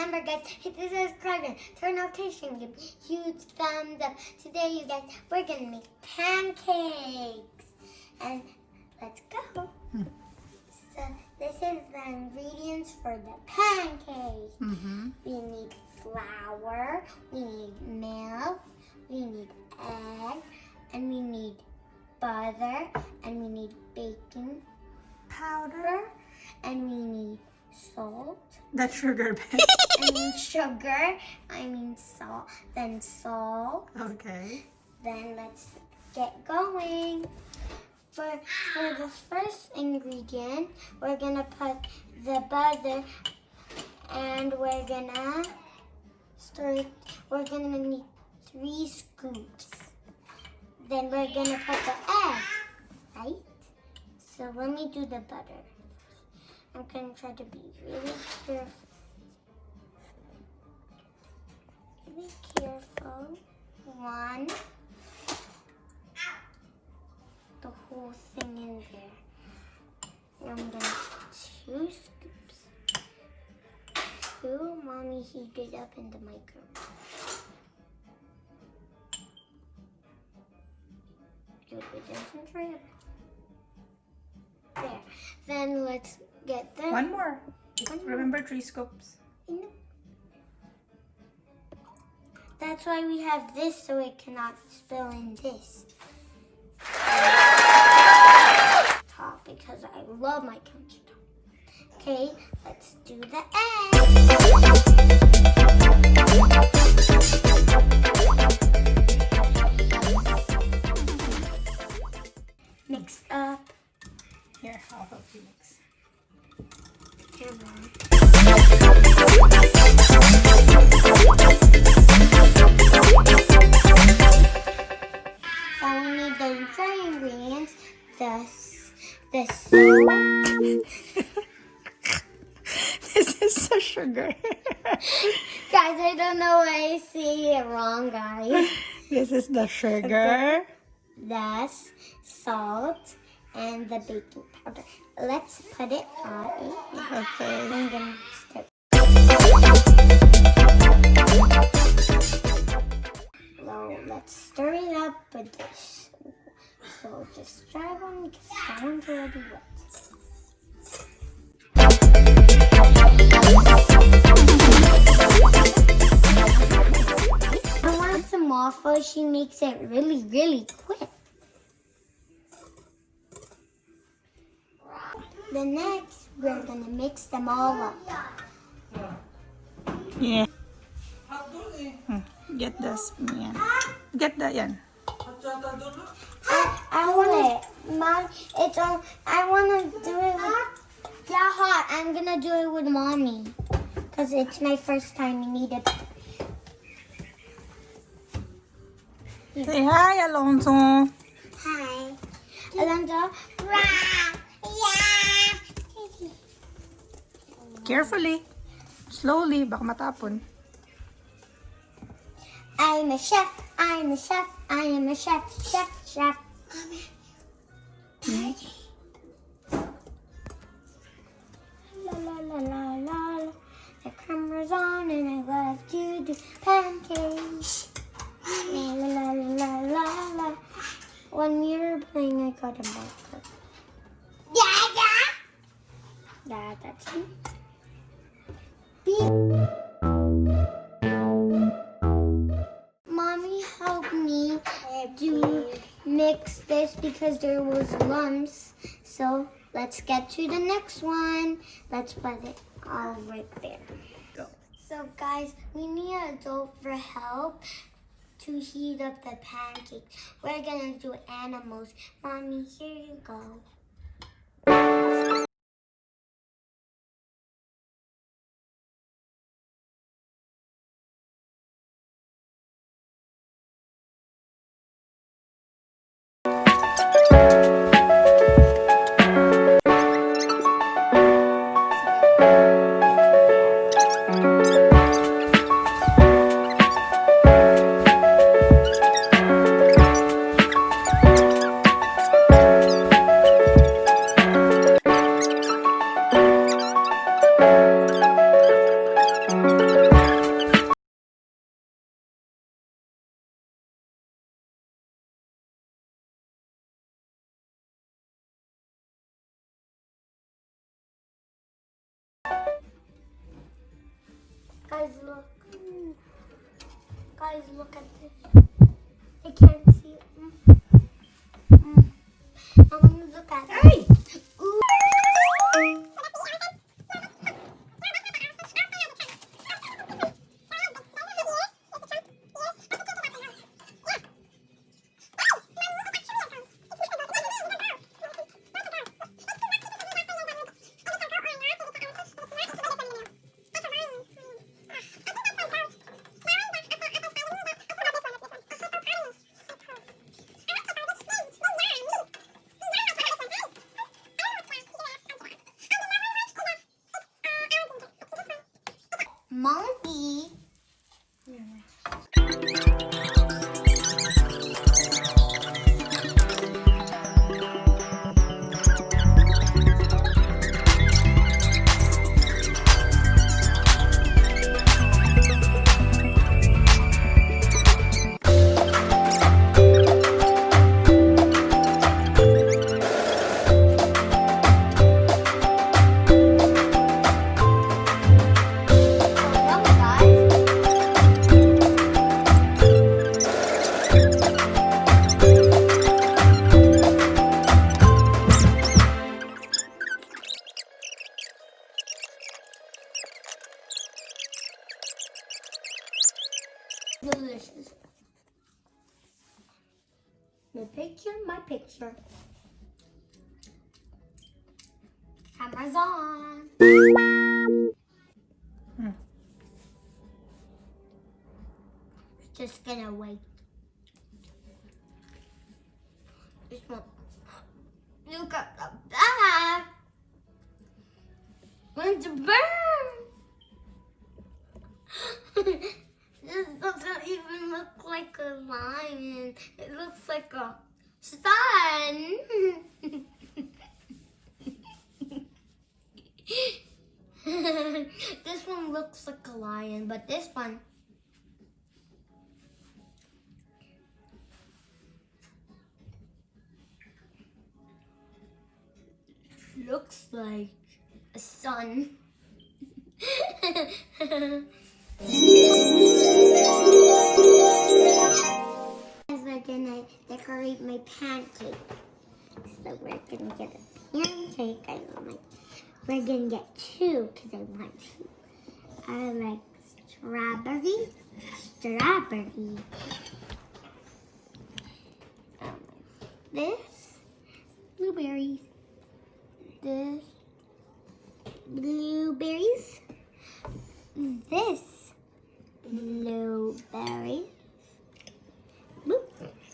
remember, guys, hit the subscribe button, turn notifications, give huge thumbs up. Today, you guys, we're gonna make pancakes, and let's go. So this is the ingredients for the pancake. We need flour, we need milk, we need egg, and we need butter, and we need baking powder, and we need salt. That's sugar, babe. I mean sugar, I mean salt, then salt. Okay. Then let's get going. For the first ingredient, we're gonna put the butter, and we're gonna stir it. We're gonna need 3 scoops. Then we're gonna put the egg, right? So let me do the butter. I'm gonna try to be really careful. Really careful. 1. The whole thing in there. I'm gonna put 2 scoops. 2. Mommy heated up in the microwave. It doesn't rip. There. Then let's get them. One more. Remember 3 scoops. That's why we have this, so it cannot spill in this top, because I love my countertop. Okay, let's do the egg. Mix up. Here, I'll help you mix. So we need the dry ingredients, the salt. This is the sugar. Guys, I don't know why I say it wrong, guys. This is the sugar. That's salt and the baking powder. Let's put it on. Okay. I'm gonna start. Well, let's stir it up with this. So just try one because that one's already wet. I want some waffle. She makes it really, really quick. The next, we're gonna mix them all up. Yeah. Get this. Yan. Get that, yan. I want it, Mom. It's on. I want to do it with. Yeah, hot. I'm gonna do it with Mommy, cause it's my first time. We need it. Say hi, Alonso. Hi, Alonso. Carefully. Slowly, baka matapon. I'm a chef. I'm a chef. I am a chef. Chef. Chef. La la la la la. The camera's on and I love to do pancakes. La la la la la la. When we were playing, I got a marker. Yeah, that's me. Mommy helped me to mix this because there was lumps. So let's get to the next one. Let's put it all right there. Go. So guys, we need an adult for help to heat up the pancakes. We're gonna do animals. Mommy, here you go. Guys, look. Guys, look at this. I can't see it. I want to look at it. Hey! Ooh. Monkey. Delicious. My picture. Camera's on. Just gonna wait. This one. Look at the back. It's burn. This doesn't even look like a lion. It looks like a sun. This one looks like a lion, but this one looks like a sun. We're gonna decorate my pancake. So we're gonna get a pancake. We're gonna get two because I want two. I like strawberry. This blueberries. This blueberries. This blueberry.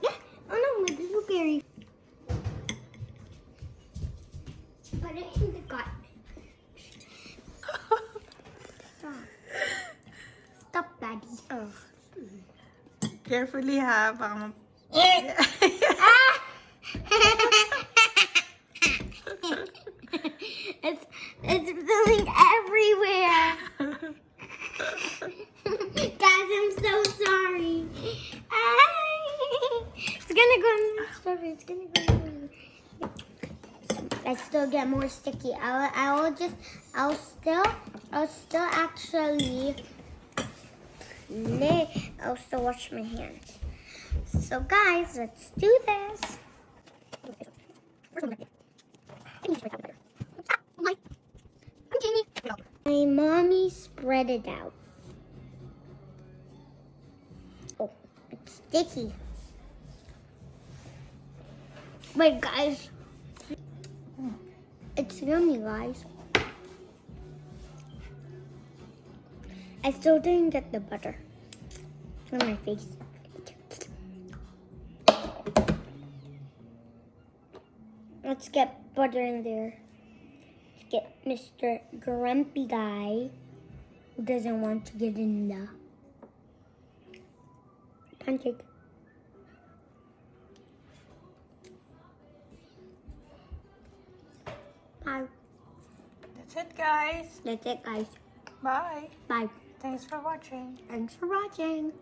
Yeah, oh no, my blueberry. Put it in the garbage. Stop, Daddy. Oh. Carefully ha, baka It's filling everywhere. Guys, I'm so sorry. It's gonna go in the strawberry. It's gonna go in the... I still get more sticky. I'll still wash my hands. So guys, let's do this. My mommy spread it out. Oh, it's sticky. Wait, guys. It's yummy, guys. I still didn't get the butter on my face. Let's get butter in there. Let's get Mr. Grumpy Guy who doesn't want to get in the pancake. Bye. That's it, guys. That's it, guys. Bye. Bye. Thanks for watching. Thanks for watching.